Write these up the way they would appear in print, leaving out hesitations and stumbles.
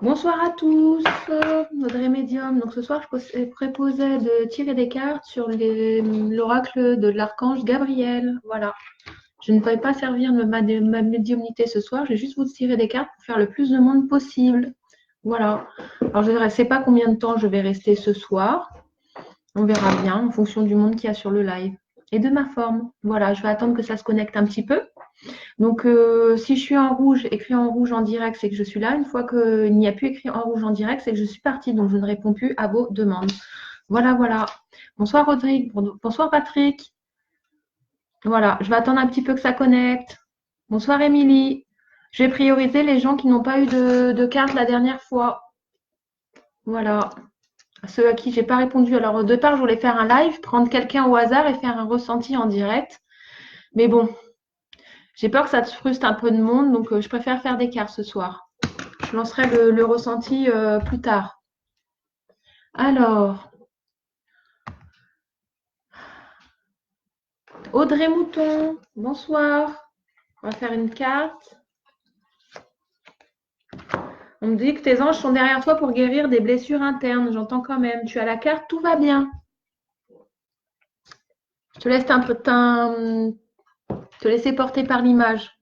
Bonsoir à tous, Audrey Médium. Donc ce soir, je proposais de tirer des cartes sur l'oracle de l'archange Gabriel. Voilà. Je ne vais pas servir de ma médiumnité ce soir, je vais juste vous tirer des cartes pour faire le plus de monde possible. Voilà. Alors je ne sais pas combien de temps je vais rester ce soir. On verra bien en fonction du monde qu'il y a sur le live et de ma forme. Voilà, je vais attendre que ça se connecte un petit peu. Donc, si je suis en rouge, écrit en rouge en direct, c'est que je suis là. Une fois qu'il n'y a plus écrit en rouge en direct, c'est que je suis partie. Donc, je ne réponds plus à vos demandes. Voilà, voilà. Bonsoir Rodrigue. Bonsoir Patrick. Voilà, je vais attendre un petit peu que ça connecte. Bonsoir Émilie. Je vais prioriser les gens qui n'ont pas eu de carte la dernière fois. Voilà. Ceux à qui j'ai pas répondu. Alors, au départ, je voulais faire un live, prendre quelqu'un au hasard et faire un ressenti en direct. Mais bon, j'ai peur que ça te frustre un peu de monde, donc je préfère faire des cartes ce soir. Je lancerai le ressenti plus tard. Alors, Audrey Mouton, bonsoir. On va faire une carte. On me dit que tes anges sont derrière toi pour guérir des blessures internes. J'entends quand même. Tu as la carte, tout va bien. Je te laisse un peu te laisser porter par l'image.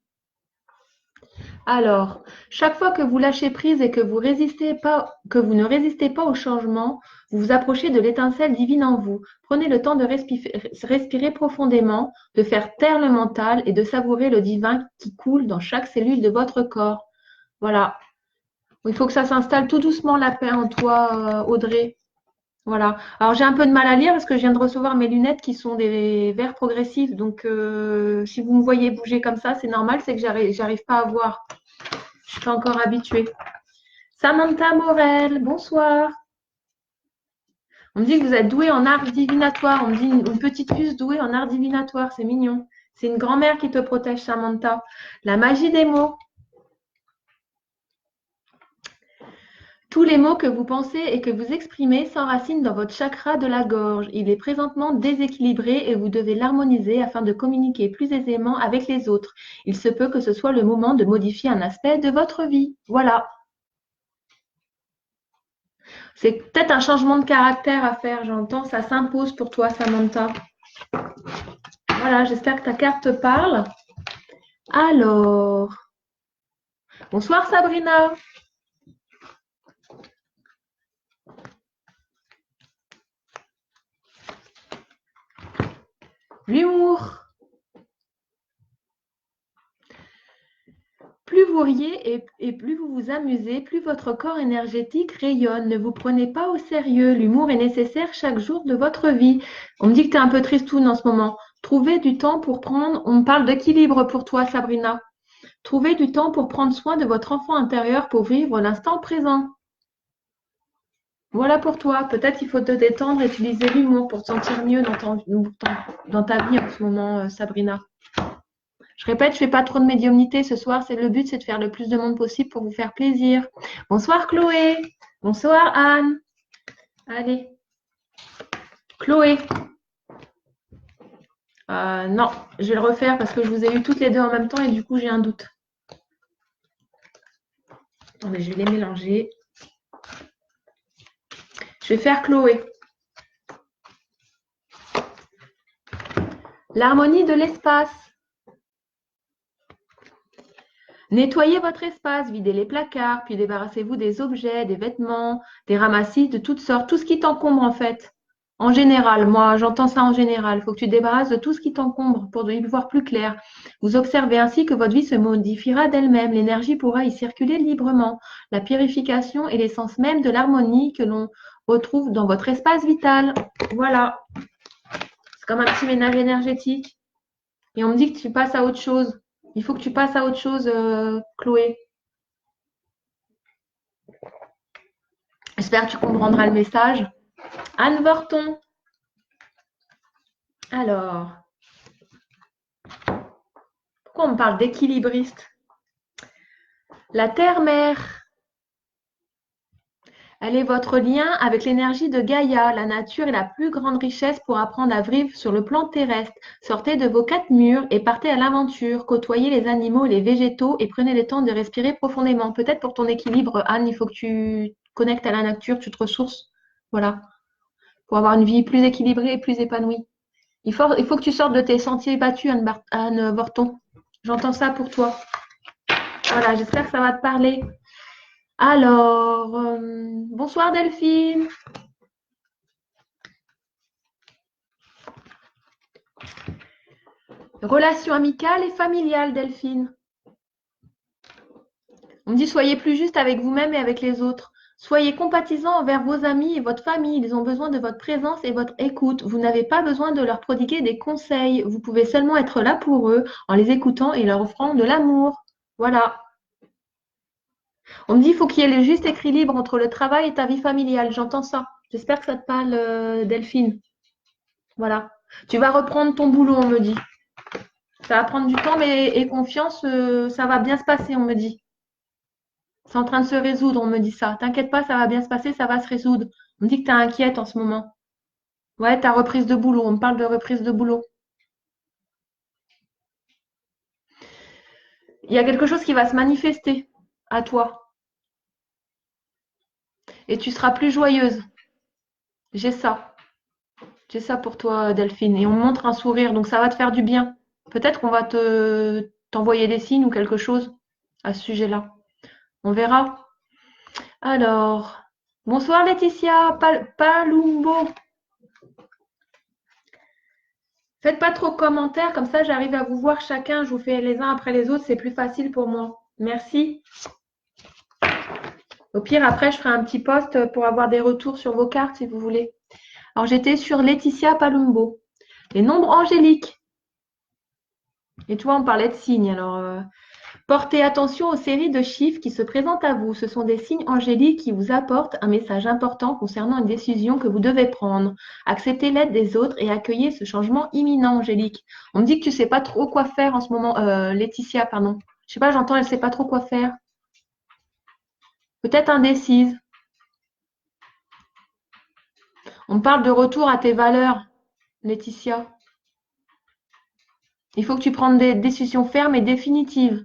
Alors, chaque fois que vous lâchez prise et que vous ne résistez pas au changement, vous vous approchez de l'étincelle divine en vous. Prenez le temps de respirer profondément, de faire taire le mental et de savourer le divin qui coule dans chaque cellule de votre corps. Voilà. Il faut que ça s'installe tout doucement la paix en toi, Audrey. Voilà. Alors j'ai un peu de mal à lire parce que je viens de recevoir mes lunettes qui sont des verres progressifs. Donc si vous me voyez bouger comme ça, c'est normal, c'est que j'arrive pas à voir. Je suis pas encore habituée. Samantha Morel, bonsoir. On me dit que vous êtes douée en art divinatoire. On me dit une petite puce douée en art divinatoire. C'est mignon. C'est une grand-mère qui te protège, Samantha. La magie des mots. Tous les mots que vous pensez et que vous exprimez s'enracinent dans votre chakra de la gorge. Il est présentement déséquilibré et vous devez l'harmoniser afin de communiquer plus aisément avec les autres. Il se peut que ce soit le moment de modifier un aspect de votre vie. Voilà. C'est peut-être un changement de caractère à faire, j'entends. Ça s'impose pour toi, Samantha. Voilà, j'espère que ta carte te parle. Alors, bonsoir Sabrina. L'humour. Plus vous riez et plus vous vous amusez, plus votre corps énergétique rayonne. Ne vous prenez pas au sérieux. L'humour est nécessaire chaque jour de votre vie. On me dit que tu es un peu tristoune en ce moment. Trouvez du temps pour prendre. On me parle d'équilibre pour toi, Sabrina. Trouvez du temps pour prendre soin de votre enfant intérieur pour vivre l'instant présent. Voilà pour toi. Peut-être il faut te détendre et utiliser l'humour pour te sentir mieux dans ta vie en ce moment, Sabrina. Je répète, je fais pas trop de médiumnité ce soir. Le but, c'est de faire le plus de monde possible pour vous faire plaisir. Bonsoir Chloé. Bonsoir Anne. Allez. Chloé. Non, je vais le refaire parce que je vous ai eu toutes les deux en même temps et du coup, j'ai un doute. Attendez, je vais les mélanger. Je vais faire Chloé. L'harmonie de l'espace. Nettoyez votre espace, videz les placards, puis débarrassez-vous des objets, des vêtements, des ramassis de toutes sortes, tout ce qui t'encombre en fait. En général, moi j'entends ça en général. Il faut que tu te débarrasses de tout ce qui t'encombre pour y voir plus clair. Vous observez ainsi que votre vie se modifiera d'elle-même. L'énergie pourra y circuler librement. La purification est l'essence même de l'harmonie que l'on retrouve dans votre espace vital. Voilà. C'est comme un petit ménage énergétique. Et on me dit que tu passes à autre chose. Il faut que tu passes à autre chose, Chloé. J'espère que tu comprendras le message. Anne Vorton. Alors, pourquoi on me parle d'équilibriste? La terre-mère. Elle est votre lien avec l'énergie de Gaïa. La nature est la plus grande richesse pour apprendre à vivre sur le plan terrestre. Sortez de vos 4 murs et partez à l'aventure. Côtoyez les animaux et les végétaux et prenez le temps de respirer profondément. Peut-être pour ton équilibre, Anne, il faut que tu connectes à la nature, tu te ressources. Voilà. Pour avoir une vie plus équilibrée et plus épanouie. Il faut que tu sortes de tes sentiers battus, Anne Borton. J'entends ça pour toi. Voilà, j'espère que ça va te parler. Alors, bonsoir Delphine. Relations amicales et familiales, Delphine. On me dit soyez plus juste avec vous-même et avec les autres. Soyez compatissants envers vos amis et votre famille. Ils ont besoin de votre présence et votre écoute. Vous n'avez pas besoin de leur prodiguer des conseils. Vous pouvez seulement être là pour eux en les écoutant et leur offrant de l'amour. Voilà. On me dit qu'il faut qu'il y ait le juste équilibre entre le travail et ta vie familiale. J'entends ça. J'espère que ça te parle, Delphine. Voilà. Tu vas reprendre ton boulot, on me dit. Ça va prendre du temps, mais aie confiance, ça va bien se passer, on me dit. C'est en train de se résoudre, on me dit ça. T'inquiète pas, ça va bien se passer, ça va se résoudre. On me dit que t'es inquiète en ce moment. Ouais, ta reprise de boulot. On me parle de reprise de boulot. Il y a quelque chose qui va se manifester à toi. Et tu seras plus joyeuse. J'ai ça. J'ai ça pour toi, Delphine. Et on me montre un sourire, donc ça va te faire du bien. Peut-être qu'on va t'envoyer des signes ou quelque chose à ce sujet-là. On verra. Alors, bonsoir Laetitia Palumbo. Faites pas trop de commentaires, comme ça j'arrive à vous voir chacun. Je vous fais les uns après les autres, c'est plus facile pour moi. Merci. Au pire, après, je ferai un petit post pour avoir des retours sur vos cartes si vous voulez. Alors, j'étais sur Laetitia Palumbo. Les nombres angéliques. Et tu vois, on parlait de signes. Alors, portez attention aux séries de chiffres qui se présentent à vous. Ce sont des signes angéliques qui vous apportent un message important concernant une décision que vous devez prendre. Acceptez l'aide des autres et accueillez ce changement imminent, Angélique. On me dit que tu ne sais pas trop quoi faire en ce moment. Laetitia, pardon. Je sais pas, j'entends, elle ne sait pas trop quoi faire. Peut-être indécise. On me parle de retour à tes valeurs, Laetitia. Il faut que tu prennes des décisions fermes et définitives.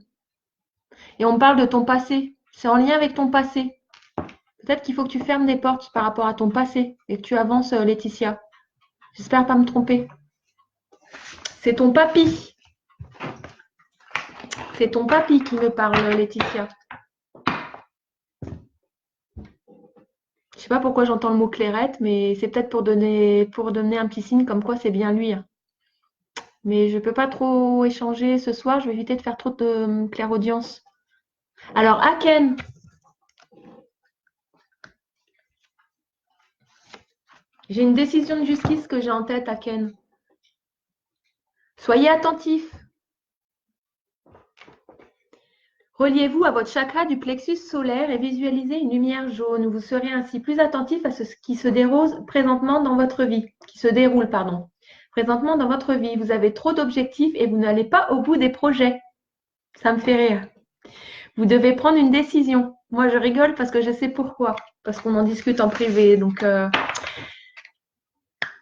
Et on me parle de ton passé. C'est en lien avec ton passé. Peut-être qu'il faut que tu fermes des portes par rapport à ton passé et que tu avances, Laetitia. J'espère pas me tromper. C'est ton papy. C'est ton papy qui me parle, Laetitia. Je sais pas pourquoi j'entends le mot clairette, mais c'est peut-être pour donner un petit signe comme quoi c'est bien lui. Mais je ne peux pas trop échanger ce soir. Je vais éviter de faire trop de clairaudience. Alors, Aken. J'ai une décision de justice que j'ai en tête, Aken. Soyez attentifs. Reliez-vous à votre chakra du plexus solaire et visualisez une lumière jaune. Vous serez ainsi plus attentif à ce qui se déroule présentement dans votre vie. Présentement dans votre vie, vous avez trop d'objectifs et vous n'allez pas au bout des projets. Ça me fait rire. Vous devez prendre une décision. Moi, je rigole parce que je sais pourquoi. Parce qu'on en discute en privé. Donc,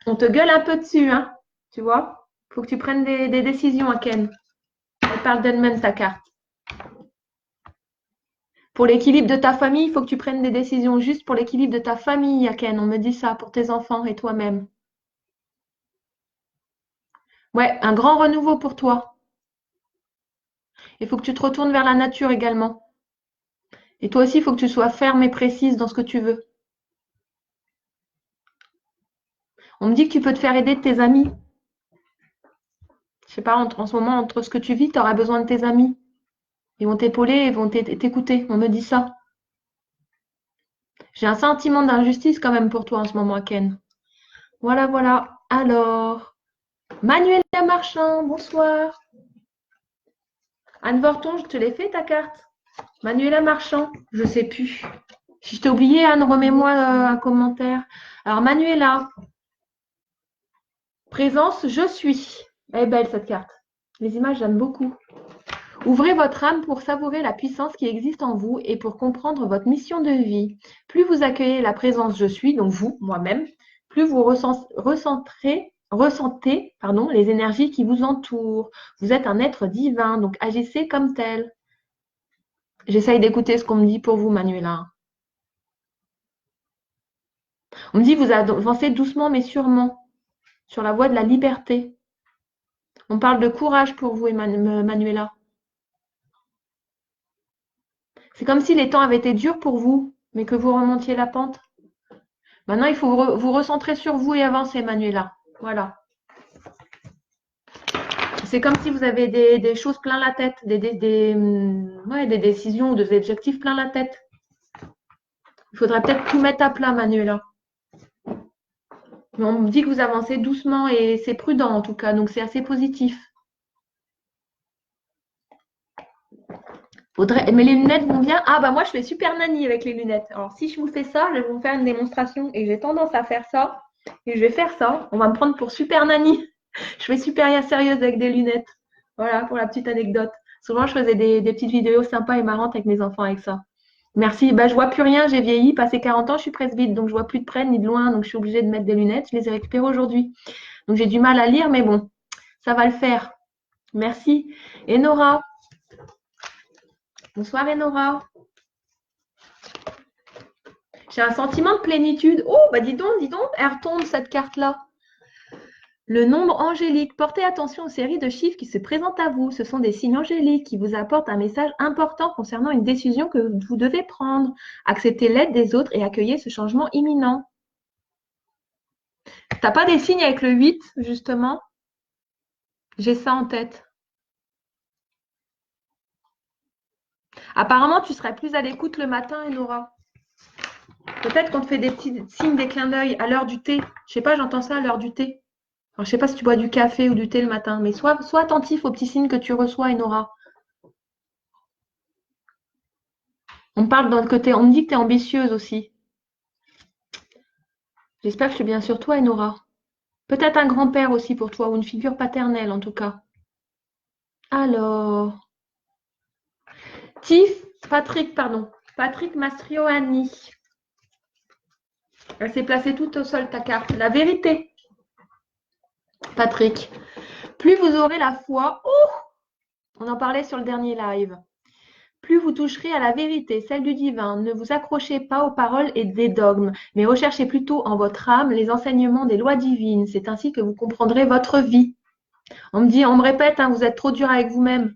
on te gueule un peu dessus, hein. Tu vois? Il faut que tu prennes des décisions, Aken. Elle parle d'elle-même, ta carte. Pour l'équilibre de ta famille, il faut que tu prennes des décisions juste pour l'équilibre de ta famille, Aken. On me dit ça, pour tes enfants et toi-même. Ouais, un grand renouveau pour toi. Il faut que tu te retournes vers la nature également. Et toi aussi, il faut que tu sois ferme et précise dans ce que tu veux. On me dit que tu peux te faire aider de tes amis. Je sais pas, en ce moment, entre ce que tu vis, tu auras besoin de tes amis. Ils vont t'épauler, ils vont t'écouter. On me dit ça. J'ai un sentiment d'injustice quand même pour toi en ce moment, Ken. Voilà, voilà. Alors, Manuela Marchand, bonsoir. Anne Vorton, je te l'ai fait ta carte. Manuela Marchand, je sais plus. Si je t'ai oublié, Anne, remets-moi un commentaire. Alors, Manuela, présence, je suis. Elle est belle cette carte. Les images, j'aime beaucoup. Ouvrez votre âme pour savourer la puissance qui existe en vous et pour comprendre votre mission de vie. Plus vous accueillez la présence je suis, donc vous, moi-même, plus vous ressentez les énergies qui vous entourent. Vous êtes un être divin, donc agissez comme tel. J'essaye d'écouter ce qu'on me dit pour vous, Manuela. On me dit vous avancez doucement mais sûrement sur la voie de la liberté. On parle de courage pour vous, Manuela. C'est comme si les temps avaient été durs pour vous, mais que vous remontiez la pente. Maintenant, il faut vous recentrer sur vous et avancer, Manuela. Voilà. C'est comme si vous avez des choses plein la tête, des décisions ou des objectifs plein la tête. Il faudrait peut-être tout mettre à plat, Manuela. Mais on me dit que vous avancez doucement et c'est prudent en tout cas, donc c'est assez positif. Mais les lunettes vont bien. Ah bah moi je fais super nanny avec les lunettes. Alors si je vous fais ça, je vais vous faire une démonstration et j'ai tendance à faire ça. Et je vais faire ça. On va me prendre pour super nanny. Je fais super sérieuse avec des lunettes. Voilà pour la petite anecdote. Souvent je faisais des petites vidéos sympas et marrantes avec mes enfants avec ça. Merci. Bah je vois plus rien, j'ai vieilli, passé 40 ans, je suis presbyte, donc je vois plus de près ni de loin, donc je suis obligée de mettre des lunettes. Je les ai récupérées aujourd'hui. Donc j'ai du mal à lire, mais bon, ça va le faire. Merci. Et Nora. Bonsoir Enora. J'ai un sentiment de plénitude. Oh, bah dis donc, elle retombe cette carte-là. Le nombre angélique. Portez attention aux séries de chiffres qui se présentent à vous. Ce sont des signes angéliques qui vous apportent un message important concernant une décision que vous devez prendre. Acceptez l'aide des autres et accueillez ce changement imminent. T'as pas des signes avec le 8, justement? J'ai ça en tête. Apparemment, tu serais plus à l'écoute le matin, Enora. Peut-être qu'on te fait des petits signes, des clins d'œil à l'heure du thé. Je sais pas, j'entends ça à l'heure du thé. Alors, je sais pas si tu bois du café ou du thé le matin, mais sois attentif aux petits signes que tu reçois, Enora. On me parle d'un côté, on me dit que tu es ambitieuse aussi. J'espère que je suis bien sur toi, Enora. Peut-être un grand-père aussi pour toi, ou une figure paternelle en tout cas. Alors, Patrick Mastroianni. Elle s'est placée tout au sol, ta carte. La vérité, Patrick. Plus vous aurez la foi, on en parlait sur le dernier live, plus vous toucherez à la vérité, celle du divin. Ne vous accrochez pas aux paroles et des dogmes, mais recherchez plutôt en votre âme les enseignements des lois divines. C'est ainsi que vous comprendrez votre vie. On me répète, hein, vous êtes trop dur avec vous-même.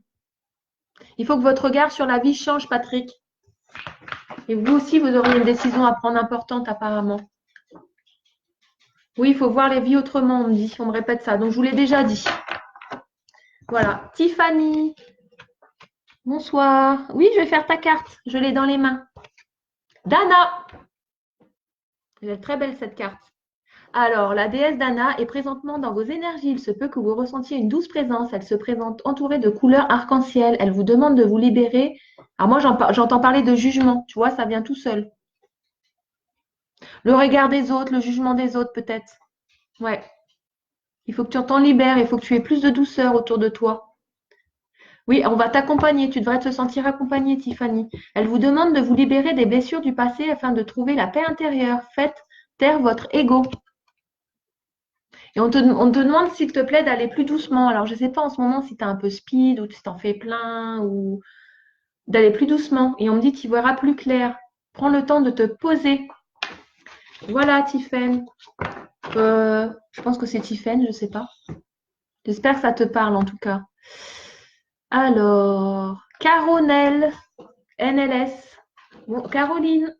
Il faut que votre regard sur la vie change, Patrick. Et vous aussi, vous auriez une décision à prendre importante apparemment. Oui, il faut voir les vies autrement, on me dit. On me répète ça. Donc, je vous l'ai déjà dit. Voilà. Tiffany. Bonsoir. Oui, je vais faire ta carte. Je l'ai dans les mains. Dana. Elle est très belle cette carte. Alors, la déesse Dana est présentement dans vos énergies. Il se peut que vous ressentiez une douce présence. Elle se présente entourée de couleurs arc-en-ciel. Elle vous demande de vous libérer. Alors moi, j'entends parler de jugement. Tu vois, ça vient tout seul. Le regard des autres, le jugement des autres peut-être. Ouais. Il faut que tu t'en libères. Il faut que tu aies plus de douceur autour de toi. Oui, on va t'accompagner. Tu devrais te sentir accompagnée, Tiffany. Elle vous demande de vous libérer des blessures du passé afin de trouver la paix intérieure. Faites taire votre ego. Et on te demande, s'il te plaît, d'aller plus doucement. Alors, je ne sais pas en ce moment si tu es un peu speed ou si tu en fais plein ou d'aller plus doucement. Et on me dit, tu verras plus clair. Prends le temps de te poser. Voilà, Tiffen. Je pense que c'est Tiffen, je ne sais pas. J'espère que ça te parle en tout cas. Alors, Caronel, NLS. Bon, Caroline.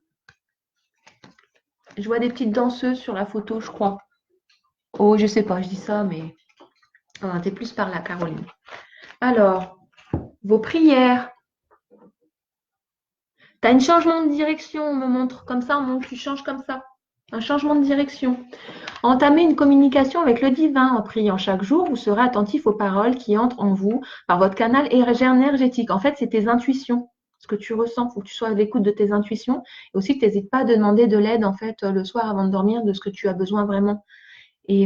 Je vois des petites danseuses sur la photo, je crois. Oh, je sais pas, je dis ça, mais t'es plus par là, Caroline. Alors, vos prières. Tu as un changement de direction, on me montre comme ça, on montre, tu changes comme ça. Un changement de direction. Entamez une communication avec le divin en priant chaque jour. Vous serez attentif aux paroles qui entrent en vous par votre canal énergétique. En fait, c'est tes intuitions, ce que tu ressens. Il faut que tu sois à l'écoute de tes intuitions. Et aussi que tu n'hésites pas à demander de l'aide en fait le soir avant de dormir de ce que tu as besoin vraiment. Et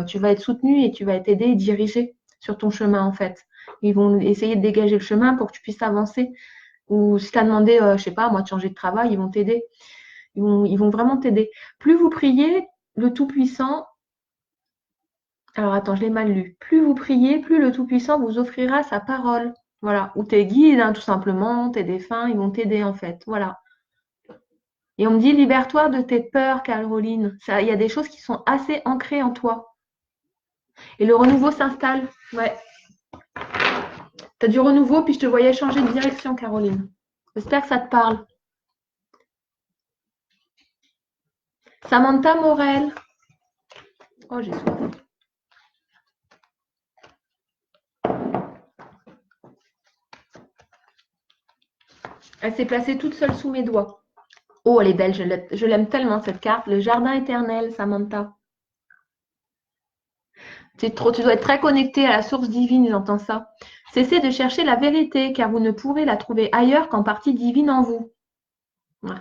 tu vas être soutenu et tu vas être aidé et dirigé sur ton chemin en fait. Ils vont essayer de dégager le chemin pour que tu puisses avancer. Ou si tu as demandé, je sais pas, moi, de changer de travail, ils vont t'aider. Ils vont vraiment t'aider. Plus vous priez, le Tout-Puissant, alors attends, je l'ai mal lu. Plus vous priez, plus le Tout-Puissant vous offrira sa parole. Voilà. Ou tes guides, hein, tout simplement, tes défunts, ils vont t'aider en fait. Voilà. Et on me dit, libère-toi de tes peurs, Caroline. Il y a des choses qui sont assez ancrées en toi. Et le renouveau s'installe. Ouais. Tu as du renouveau, puis je te voyais changer de direction, Caroline. J'espère que ça te parle. Samantha Morel. Oh, j'ai soif. Elle s'est placée toute seule sous mes doigts. Oh, elle est belle, je l'aime tellement cette carte. Le jardin éternel, Samantha. Tu dois être très connecté à la source divine, j'entends ça. Cessez de chercher la vérité, car vous ne pourrez la trouver ailleurs qu'en partie divine en vous. Ouais.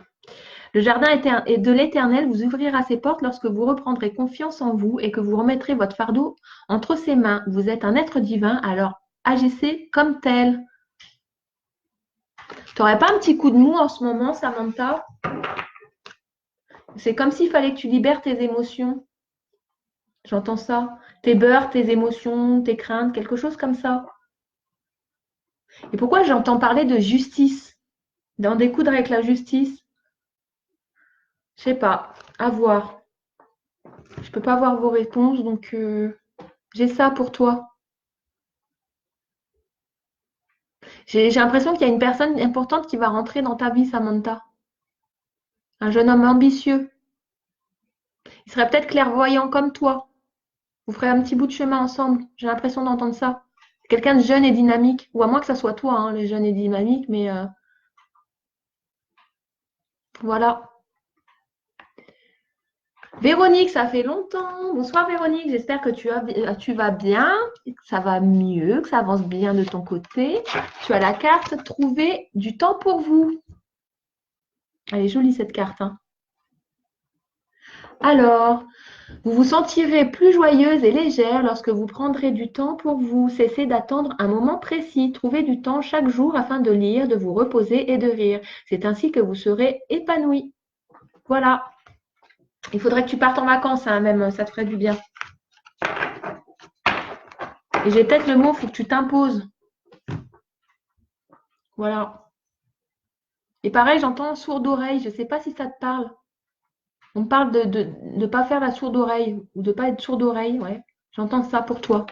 Le jardin de l'éternel vous ouvrira ses portes lorsque vous reprendrez confiance en vous et que vous remettrez votre fardeau entre ses mains. Vous êtes un être divin, alors agissez comme tel. Tu n'aurais pas un petit coup de mou en ce moment, Samantha? C'est comme s'il fallait que tu libères tes émotions. J'entends ça. Tes peurs, tes émotions, tes craintes, quelque chose comme ça. Et pourquoi j'entends parler de justice? D'en découdre avec la justice? Je sais pas. À voir. Je peux pas avoir vos réponses, donc j'ai ça pour toi. J'ai l'impression qu'il y a une personne importante qui va rentrer dans ta vie, Samantha. Un jeune homme ambitieux. Il serait peut-être clairvoyant comme toi. Vous ferez un petit bout de chemin ensemble. J'ai l'impression d'entendre ça. Quelqu'un de jeune et dynamique. Ou à moins que ça soit toi, hein, les jeunes et dynamiques, mais voilà. Véronique, ça fait longtemps. Bonsoir Véronique, j'espère que tu vas bien, que ça va mieux, que ça avance bien de ton côté. Tu as la carte Trouver du temps pour vous. Elle est jolie cette carte, hein. Alors, vous vous sentirez plus joyeuse et légère lorsque vous prendrez du temps pour vous. Cessez d'attendre un moment précis. Trouvez du temps chaque jour afin de lire, de vous reposer et de rire. C'est ainsi que vous serez épanoui. Voilà. Il faudrait que tu partes en vacances, hein, même, ça te ferait du bien. Et j'ai peut-être le mot, il faut que tu t'imposes. Voilà. Et pareil, j'entends sourde oreille. Je ne sais pas si ça te parle. On parle de ne pas faire la sourde oreille ou de ne pas être sourde oreille. Ouais. J'entends ça pour toi.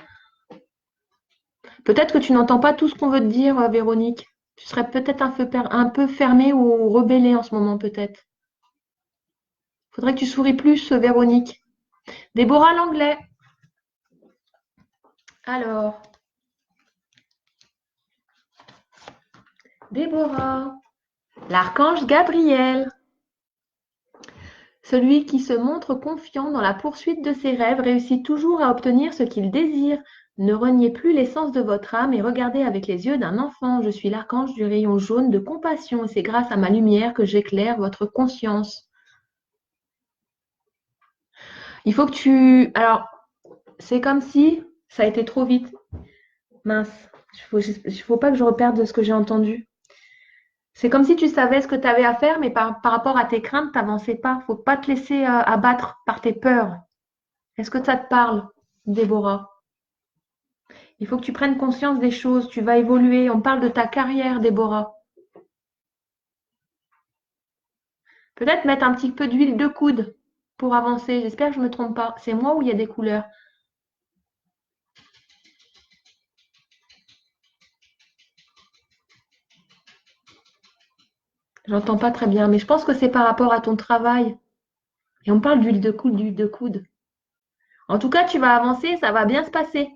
Peut-être que tu n'entends pas tout ce qu'on veut te dire, Véronique. Tu serais peut-être un peu fermée ou rebellée en ce moment, peut-être. Faudrait que tu souris plus, Véronique. Déborah Langlais. Alors. Déborah. L'archange Gabriel. Celui qui se montre confiant dans la poursuite de ses rêves réussit toujours à obtenir ce qu'il désire. Ne reniez plus l'essence de votre âme et regardez avec les yeux d'un enfant. Je suis l'archange du rayon jaune de compassion et c'est grâce à ma lumière que j'éclaire votre conscience. Il faut que tu... Alors, c'est comme si ça a été trop vite. Mince, il faut pas que je reperde ce que j'ai entendu. C'est comme si tu savais ce que tu avais à faire, mais par rapport à tes craintes, tu n'avançais pas. Il ne faut pas te laisser abattre par tes peurs. Est-ce que ça te parle, Déborah? Il faut que tu prennes conscience des choses. Tu vas évoluer. On parle de ta carrière, Déborah. Peut-être mettre un petit peu d'huile de coude pour avancer. J'espère que je ne me trompe pas. C'est moi où il y a des couleurs. J'entends pas très bien, mais je pense que c'est par rapport à ton travail. Et on parle d'huile de coude, d'huile de coude. En tout cas, tu vas avancer, ça va bien se passer.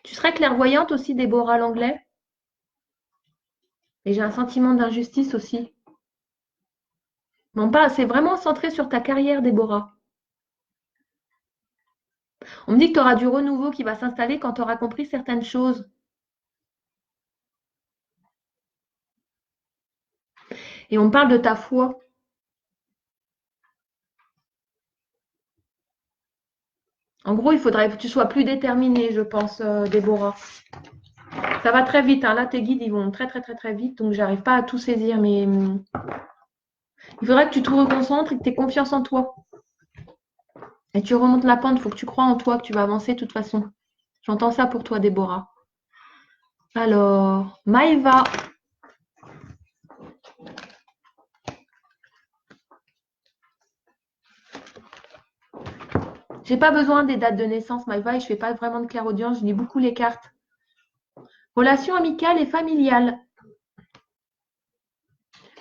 Tu serais clairvoyante aussi, Déborah Langlais. Et j'ai un sentiment d'injustice aussi. Mais c'est vraiment centré sur ta carrière, Déborah. On me dit que tu auras du renouveau qui va s'installer quand tu auras compris certaines choses. Et on parle de ta foi. En gros, il faudrait que tu sois plus déterminée, je pense, Déborah. Ça va très vite, hein. Là, tes guides, ils vont très, très, très, très vite. Donc, j'arrive pas à tout saisir. Mais il faudrait que tu te reconcentres et que tu aies confiance en toi. Et tu remontes la pente. Il faut que tu crois en toi, que tu vas avancer de toute façon. J'entends ça pour toi, Déborah. Alors, Maëva. J'ai pas besoin des dates de naissance, Maëva, et je fais pas vraiment de clairaudience. Je lis beaucoup les cartes. Relation amicale et familiale.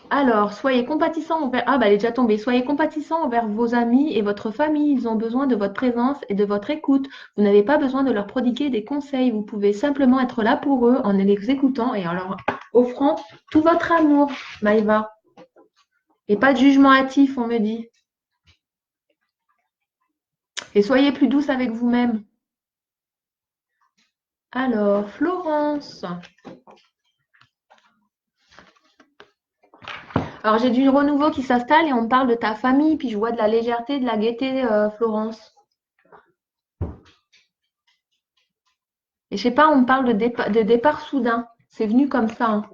Alors, soyez compatissants envers... Ah, bah, elle est déjà tombée. Soyez compatissants envers vos amis et votre famille. Ils ont besoin de votre présence et de votre écoute. Vous n'avez pas besoin de leur prodiguer des conseils. Vous pouvez simplement être là pour eux en les écoutant et en leur offrant tout votre amour, Maëva. Et pas de jugement hâtif, on me dit. Et soyez plus douce avec vous-même. Alors, Florence. Alors, j'ai du renouveau qui s'installe et on me parle de ta famille, puis je vois de la légèreté, de la gaieté, Florence. Et je sais pas, on me parle de départ soudain. C'est venu comme ça, hein.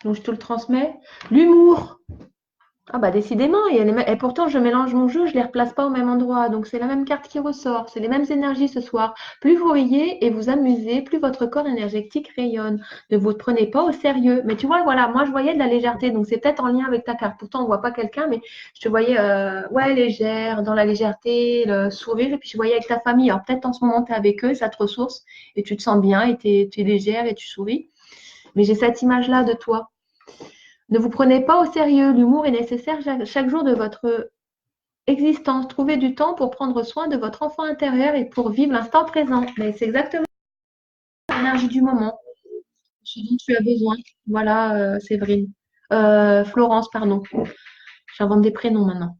Donc, je te le transmets. L'humour. Ah bah décidément, et pourtant je mélange mon jeu, je les replace pas au même endroit. Donc c'est la même carte qui ressort, c'est les mêmes énergies ce soir. Plus vous riez et vous amusez, plus votre corps énergétique rayonne. Ne vous prenez pas au sérieux. Mais tu vois, voilà, moi je voyais de la légèreté, donc c'est peut-être en lien avec ta carte. Pourtant on voit pas quelqu'un, mais je te voyais ouais légère, dans la légèreté, le sourire, et puis je voyais avec ta famille. Alors peut-être en ce moment tu es avec eux, ça te ressource et tu te sens bien et tu es légère et tu souris. Mais j'ai cette image-là de toi. Ne vous prenez pas au sérieux. L'humour est nécessaire chaque jour de votre existence. Trouvez du temps pour prendre soin de votre enfant intérieur et pour vivre l'instant présent. Mais c'est exactement l'énergie du moment, ce dont tu as besoin. Voilà, Séverine. Florence, pardon. J'invente des prénoms maintenant.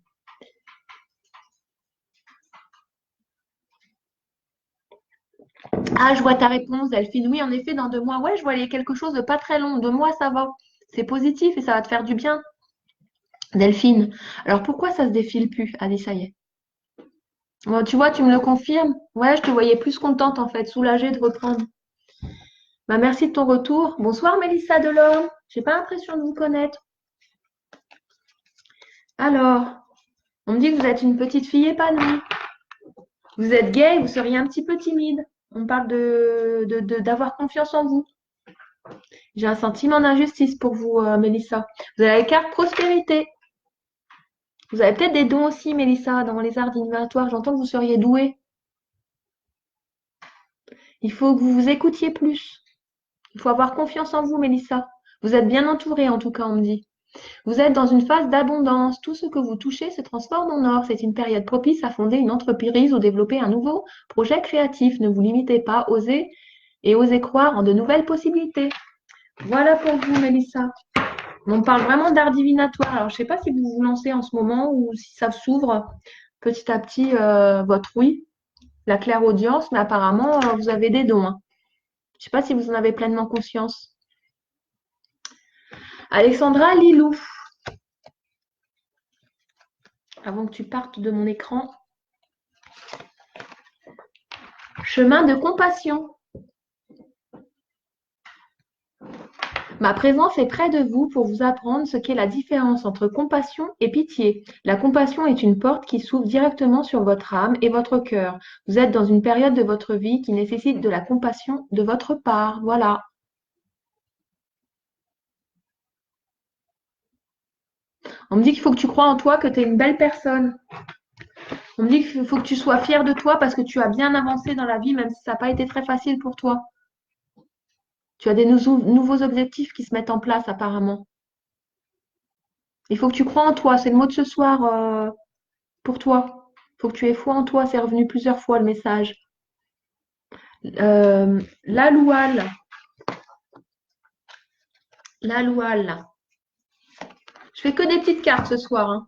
Ah, je vois ta réponse, Delphine. Oui, en effet, dans 2 mois. Ouais, je voyais quelque chose de pas très long. 2 mois, ça va. C'est positif et ça va te faire du bien. Delphine. Alors pourquoi ça se défile plus? Ah, ça y est. Bon, tu vois, tu me le confirmes? Ouais, je te voyais plus contente en fait, soulagée de reprendre. Bah, merci de ton retour. Bonsoir Mélissa Delorme. J'ai pas l'impression de vous connaître. Alors, on me dit que vous êtes une petite fille épanouie. Vous êtes gay, vous seriez un petit peu timide. On parle d'avoir confiance en vous. J'ai un sentiment d'injustice pour vous, Mélissa. Vous avez la carte prospérité. Vous avez peut-être des dons aussi, Mélissa, dans les arts divinatoire. J'entends que vous seriez douée. Il faut que vous vous écoutiez plus. Il faut avoir confiance en vous, Mélissa. Vous êtes bien entourée, en tout cas, on me dit. Vous êtes dans une phase d'abondance. Tout ce que vous touchez se transforme en or. C'est une période propice à fonder une entreprise ou développer un nouveau projet créatif. Ne vous limitez pas, osez croire en de nouvelles possibilités. Voilà pour vous, Mélissa. On parle vraiment d'art divinatoire. Alors, je ne sais pas si vous vous lancez en ce moment ou si ça s'ouvre petit à petit, votre oui, la clairaudience, mais apparemment, vous avez des dons, hein. Je ne sais pas si vous en avez pleinement conscience. Alexandra Lilou. Avant que tu partes de mon écran. Chemin de compassion. Ma présence est près de vous pour vous apprendre ce qu'est la différence entre compassion et pitié. La compassion est une porte qui s'ouvre directement sur votre âme et votre cœur. Vous êtes dans une période de votre vie qui nécessite de la compassion de votre part. Voilà. On me dit qu'il faut que tu crois en toi, que tu es une belle personne. On me dit qu'il faut que tu sois fier de toi parce que tu as bien avancé dans la vie, même si ça n'a pas été très facile pour toi. Tu as des nouveaux objectifs qui se mettent en place apparemment. Il faut que tu crois en toi. C'est le mot de ce soir pour toi. Il faut que tu aies foi en toi. C'est revenu plusieurs fois le message. La loual. La loual. Je fais que des petites cartes ce soir, hein.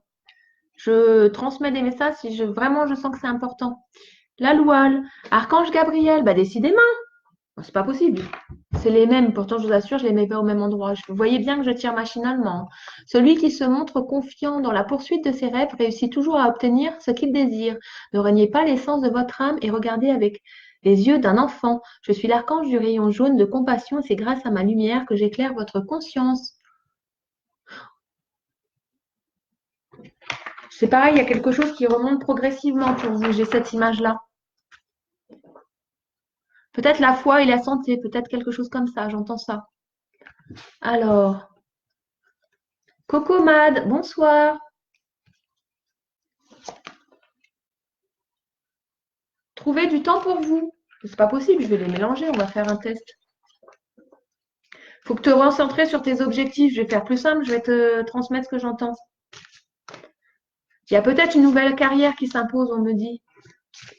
Je transmets des messages si vraiment je sens que c'est important. La loual. Archange Gabriel. Bah décidément. C'est pas possible. C'est les mêmes, pourtant je vous assure, je les mets pas au même endroit. Vous voyez bien que je tire machinalement. Celui qui se montre confiant dans la poursuite de ses rêves réussit toujours à obtenir ce qu'il désire. Ne reniez pas l'essence de votre âme et regardez avec les yeux d'un enfant. Je suis l'archange du rayon jaune de compassion et c'est grâce à ma lumière que j'éclaire votre conscience. C'est pareil, il y a quelque chose qui remonte progressivement pour vous. J'ai cette image-là. Peut-être la foi et la santé, peut-être quelque chose comme ça, j'entends ça. Alors, Cocomad, bonsoir. Trouvez du temps pour vous. C'est pas possible, je vais les mélanger, on va faire un test. Faut que te recentrer sur tes objectifs. Je vais faire plus simple, je vais te transmettre ce que j'entends. Il y a peut-être une nouvelle carrière qui s'impose, on me dit.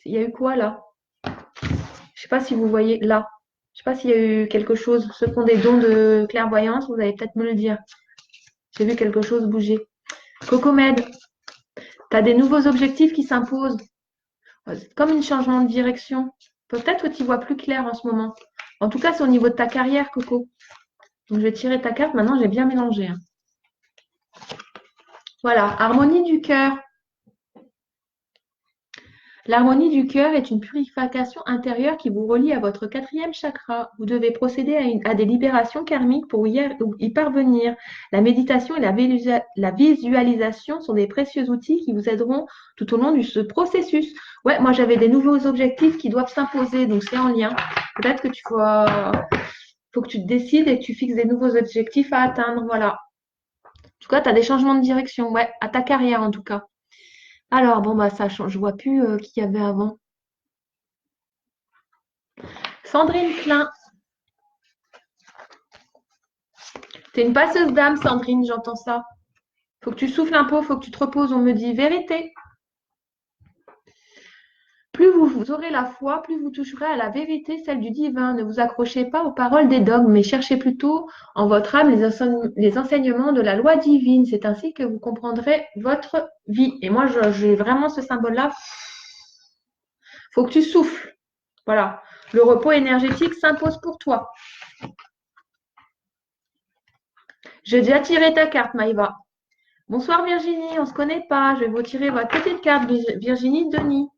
Il y a eu quoi là? Je sais pas si vous voyez là. Je sais pas s'il y a eu quelque chose. Ceux qui ont des dons de clairvoyance, vous allez peut-être me le dire. J'ai vu quelque chose bouger. Cocomed, tu as des nouveaux objectifs qui s'imposent. C'est comme un changement de direction. Peut-être que tu vois plus clair en ce moment. En tout cas, c'est au niveau de ta carrière, Coco. Donc, je vais tirer ta carte. Maintenant, j'ai bien mélangé. Voilà, harmonie du cœur. L'harmonie du cœur est une purification intérieure qui vous relie à votre quatrième chakra. Vous devez procéder à des libérations karmiques pour y parvenir. La méditation et la visualisation sont des précieux outils qui vous aideront tout au long de ce processus. Ouais, moi j'avais des nouveaux objectifs qui doivent s'imposer, donc c'est en lien. Peut-être que faut que tu te décides et que tu fixes des nouveaux objectifs à atteindre. Voilà. En tout cas, tu as des changements de direction, ouais, à ta carrière en tout cas. Alors, bon, bah, ça change. Je vois plus qui y avait avant. Sandrine Klein. T'es une passeuse d'âme, Sandrine, j'entends ça. Faut que tu souffles un peu, faut que tu te reposes. On me dit vérité. Plus vous aurez la foi, plus vous toucherez à la vérité, celle du divin. Ne vous accrochez pas aux paroles des dogmes, mais cherchez plutôt en votre âme les enseignements de la loi divine. C'est ainsi que vous comprendrez votre vie. Et moi, j'ai vraiment ce symbole-là. Faut que tu souffles. Voilà. Le repos énergétique s'impose pour toi. J'ai déjà tiré ta carte, Maïva. Bonsoir Virginie, on ne se connaît pas. Je vais vous tirer votre petite carte, Virginie Denis.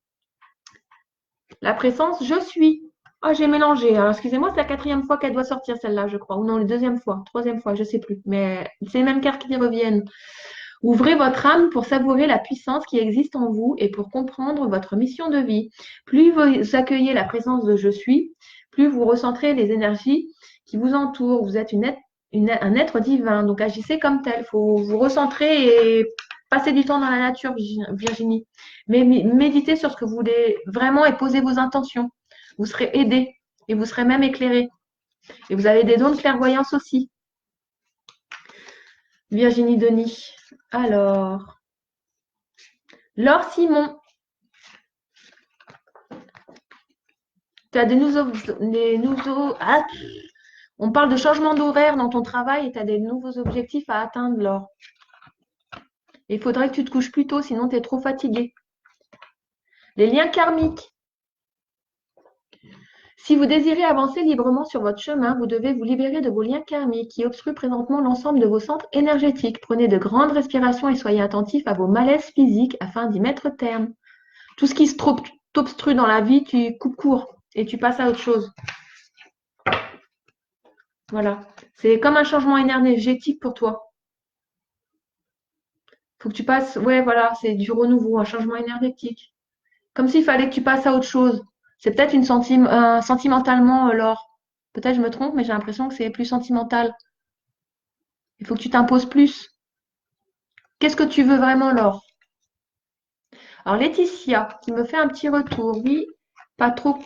La présence, je suis. Oh, j'ai mélangé. Alors, excusez-moi, c'est la quatrième fois qu'elle doit sortir celle-là, je crois. Ou non, la deuxième fois, troisième fois, je ne sais plus. Mais c'est les mêmes cartes qui reviennent. Ouvrez votre âme pour savourer la puissance qui existe en vous et pour comprendre votre mission de vie. Plus vous accueillez la présence de je suis, plus vous recentrez les énergies qui vous entourent. Vous êtes un être divin, donc agissez comme tel. Il faut vous recentrer et passer du temps dans la nature, Virginie. Mais méditez sur ce que vous voulez vraiment et posez vos intentions. Vous serez aidé et vous serez même éclairé. Et vous avez des dons de clairvoyance aussi. Virginie Denis. Alors, Laure Simon. Tu as des nouveaux. Ah, on parle de changement d'horaire dans ton travail et tu as des nouveaux objectifs à atteindre, Laure. Il faudrait que tu te couches plus tôt, sinon tu es trop fatigué. Les liens karmiques. Si vous désirez avancer librement sur votre chemin, vous devez vous libérer de vos liens karmiques qui obstruent présentement l'ensemble de vos centres énergétiques. Prenez de grandes respirations et soyez attentifs à vos malaises physiques afin d'y mettre terme. Tout ce qui t'obstrue dans la vie, tu coupes court et tu passes à autre chose. Voilà. C'est comme un changement énergétique pour toi. Faut que tu passes, ouais, voilà, c'est du renouveau, un changement énergétique. Comme s'il fallait que tu passes à autre chose. C'est peut-être sentimentalement, Laure. Peut-être je me trompe, mais j'ai l'impression que c'est plus sentimental. Il faut que tu t'imposes plus. Qu'est-ce que tu veux vraiment, Laure? Alors, Laetitia, qui me fait un petit retour. Oui, pas trop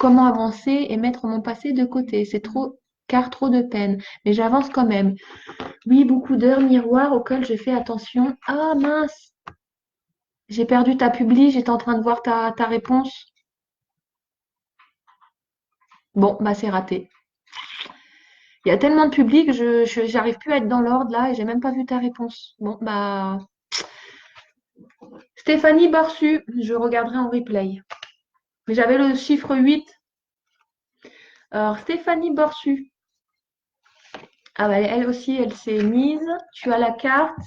comment avancer et mettre mon passé de côté. C'est trop, car trop de peine. Mais j'avance quand même. Oui, beaucoup d'heures miroirs auxquelles je fais attention. Ah mince, j'ai perdu ta publi, j'étais en train de voir ta réponse. Bon, bah c'est raté. Il y a tellement de public, je j'arrive plus à être dans l'ordre là et j'ai même pas vu ta réponse. Bon, bah Stéphanie Barsu, je regarderai en replay. Mais j'avais le chiffre 8. Alors Stéphanie Borsu. Ah bah, elle aussi, elle s'est mise. Tu as la carte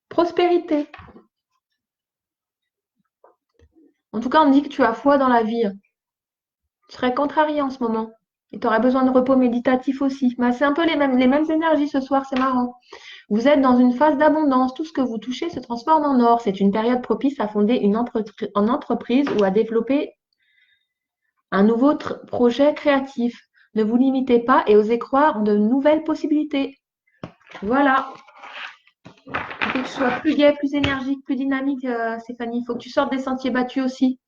prospérité. En tout cas, on me dit que tu as foi dans la vie. Tu serais contrarié en ce moment. Et tu aurais besoin de repos méditatif aussi. Mais c'est un peu les mêmes énergies ce soir, c'est marrant. Vous êtes dans une phase d'abondance. Tout ce que vous touchez se transforme en or. C'est une période propice à fonder une entreprise ou à développer un nouveau projet créatif. Ne vous limitez pas et osez croire en de nouvelles possibilités. Voilà. Il faut que tu sois plus gai, plus énergique, plus dynamique, Stéphanie. Il faut que tu sortes des sentiers battus aussi.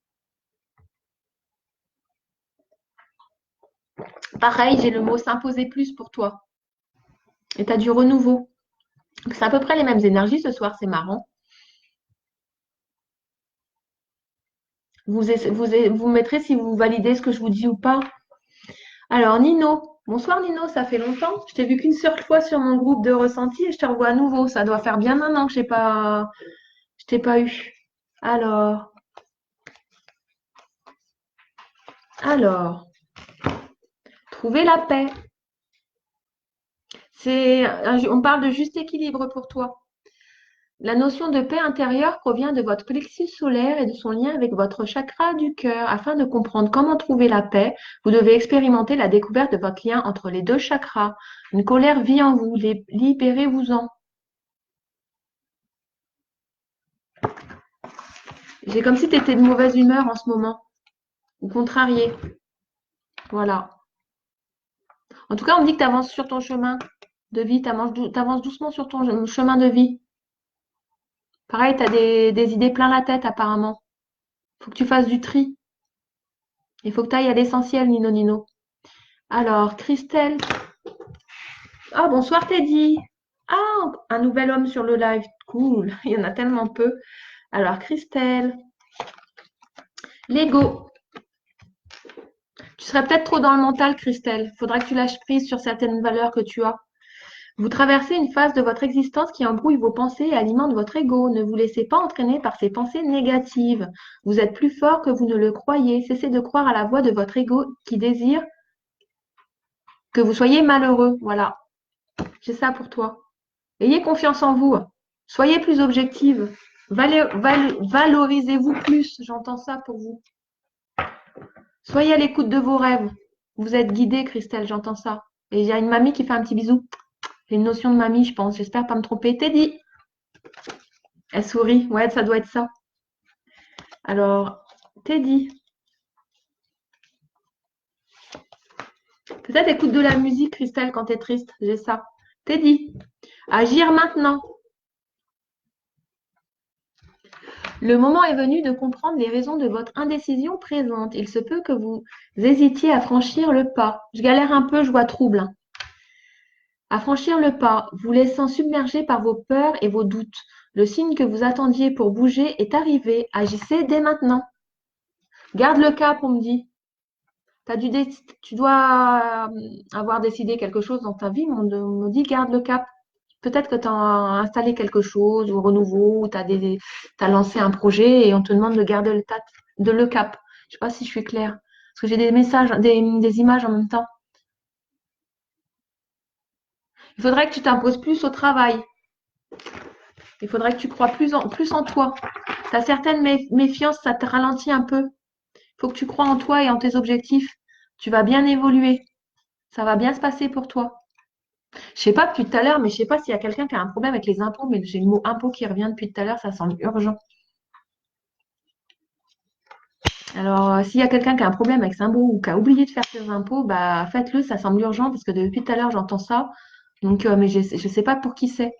Pareil, j'ai le mot s'imposer plus pour toi. Et tu as du renouveau. C'est à peu près les mêmes énergies ce soir, c'est marrant. Vous mettrez si vous validez ce que je vous dis ou pas. Alors, Nino. Bonsoir Nino, ça fait longtemps. Je t'ai vu qu'une seule fois sur mon groupe de ressenti et je te revois à nouveau. Ça doit faire bien un an que je t'ai pas eu. Alors, alors, trouver la paix. On parle de juste équilibre pour toi. La notion de paix intérieure provient de votre plexus solaire et de son lien avec votre chakra du cœur. Afin de comprendre comment trouver la paix, vous devez expérimenter la découverte de votre lien entre les deux chakras. Une colère vit en vous, libérez-vous-en. J'ai comme si tu étais de mauvaise humeur en ce moment, ou contrarié. Voilà. En tout cas, on me dit que tu avances sur ton chemin de vie, tu avances doucement sur ton chemin de vie. Pareil, tu as des idées plein la tête apparemment. Il faut que tu fasses du tri. Il faut que tu ailles à l'essentiel, Nino Nino. Alors, Christelle. Ah, bonsoir Teddy. Ah, un nouvel homme sur le live. Cool. Il y en a tellement peu. Alors, Christelle. Lego. Tu serais peut-être trop dans le mental, Christelle. Faudra que tu lâches prise sur certaines valeurs que tu as. Vous traversez une phase de votre existence qui embrouille vos pensées et alimente votre ego. Ne vous laissez pas entraîner par ces pensées négatives. Vous êtes plus fort que vous ne le croyez. Cessez de croire à la voix de votre ego qui désire que vous soyez malheureux. Voilà. J'ai ça pour toi. Ayez confiance en vous. Soyez plus objective. Valorisez-vous plus. J'entends ça pour vous. Soyez à l'écoute de vos rêves. Vous êtes guidée, Christelle, j'entends ça. Et il y a une mamie qui fait un petit bisou. C'est une notion de mamie, je pense. J'espère pas me tromper. Teddy. Elle sourit. Ouais, ça doit être ça. Alors, Teddy. Peut-être écoute de la musique, Christelle, quand tu es triste. J'ai ça. Teddy. Agir maintenant. Le moment est venu de comprendre les raisons de votre indécision présente. Il se peut que vous hésitiez à franchir le pas. Je galère un peu, je vois trouble. À franchir le pas, vous laissant submerger par vos peurs et vos doutes. Le signe que vous attendiez pour bouger est arrivé. Agissez dès maintenant. Garde le cap, on me dit. Tu dois avoir décidé quelque chose dans ta vie, mais on me dit garde le cap. Peut-être que tu as installé quelque chose ou renouveau, ou tu as lancé un projet et on te demande de garder le cap. Je ne sais pas si je suis claire. Parce que j'ai des messages, des images en même temps. Il faudrait que tu t'imposes plus au travail. Il faudrait que tu crois plus en toi. Tu as certaines méfiances, ça te ralentit un peu. Il faut que tu crois en toi et en tes objectifs. Tu vas bien évoluer. Ça va bien se passer pour toi. Je sais pas depuis tout à l'heure, mais je sais pas s'il y a quelqu'un qui a un problème avec les impôts, mais j'ai le mot impôt qui revient depuis tout à l'heure, ça semble urgent. Alors, s'il y a quelqu'un qui a un problème avec ses impôts ou qui a oublié de faire ses impôts, bah faites-le, ça semble urgent parce que depuis tout à l'heure j'entends ça. Donc, mais je ne sais pas pour qui c'est.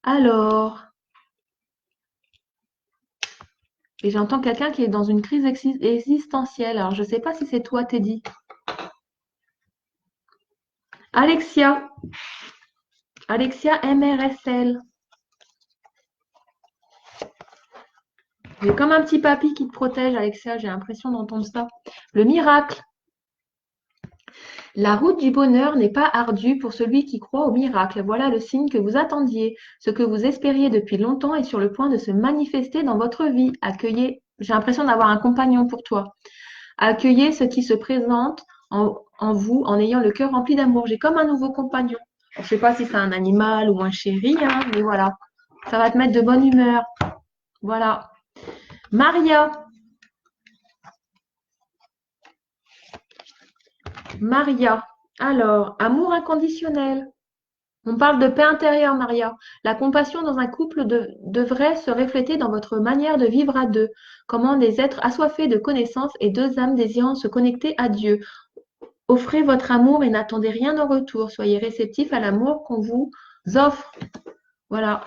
Alors, et j'entends quelqu'un qui est dans une crise existentielle. Alors, je ne sais pas si c'est toi, Teddy. Alexia. Alexia MRSL. J'ai comme un petit papy qui te protège, Alexia. J'ai l'impression d'entendre ça. Le miracle. La route du bonheur n'est pas ardue pour celui qui croit au miracle. Voilà le signe que vous attendiez. Ce que vous espériez depuis longtemps est sur le point de se manifester dans votre vie. Accueillez. J'ai l'impression d'avoir un compagnon pour toi. Accueillez ce qui se présente en vous en ayant le cœur rempli d'amour. J'ai comme un nouveau compagnon. Je ne sais pas si c'est un animal ou un chéri, hein, mais voilà. Ça va te mettre de bonne humeur. Voilà. Maria. Maria. Alors, amour inconditionnel. On parle de paix intérieure, Maria. La compassion dans un couple devrait se refléter dans votre manière de vivre à deux, comment des êtres assoiffés de connaissances et deux âmes désirant se connecter à Dieu. Offrez votre amour et n'attendez rien en retour. Soyez réceptifs à l'amour qu'on vous offre. Voilà.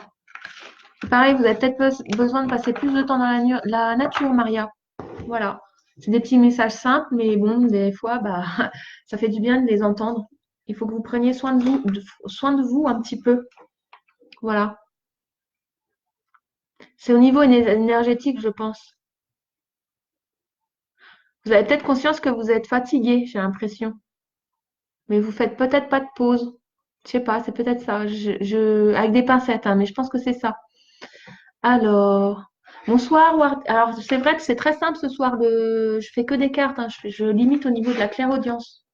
Pareil, vous avez peut-être besoin de passer plus de temps dans la nature, Maria. Voilà. C'est des petits messages simples, mais bon, des fois, bah, ça fait du bien de les entendre. Il faut que vous preniez soin de vous un petit peu. Voilà. C'est au niveau énergétique, je pense. Vous avez peut-être conscience que vous êtes fatigué, j'ai l'impression. Mais vous faites peut-être pas de pause. Je sais pas, c'est peut-être ça. Avec des pincettes, hein, mais je pense que c'est ça. Alors, bonsoir. Alors, c'est vrai que c'est très simple ce soir. Je fais que des cartes, hein. Je limite au niveau de la clairaudience.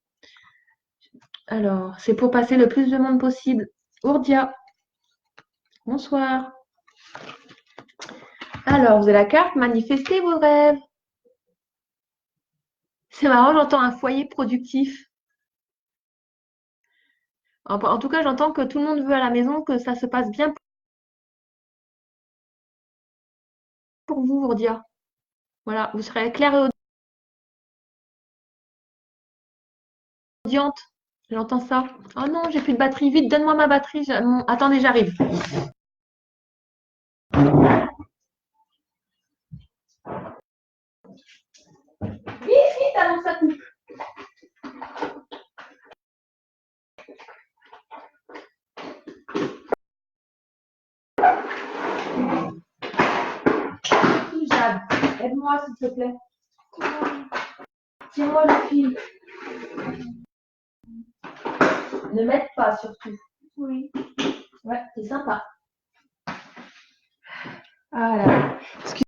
Alors, c'est pour passer le plus de monde possible. Ourdia, bonsoir. Alors, vous avez la carte manifester vos rêves. C'est marrant, j'entends un foyer productif. En tout cas, j'entends que tout le monde veut à la maison, que ça se passe bien pour vous, Ourdia. Voilà, vous serez claire et audiente. J'entends ça. Oh non, j'ai plus de batterie. Vite, donne-moi ma batterie. Attendez, j'arrive. Vite, vite, avant que ça coupe. Jade, aide-moi s'il te plaît. Tiens-moi le fil. Ne m'aide pas surtout. Oui. Ouais, c'est sympa. Voilà.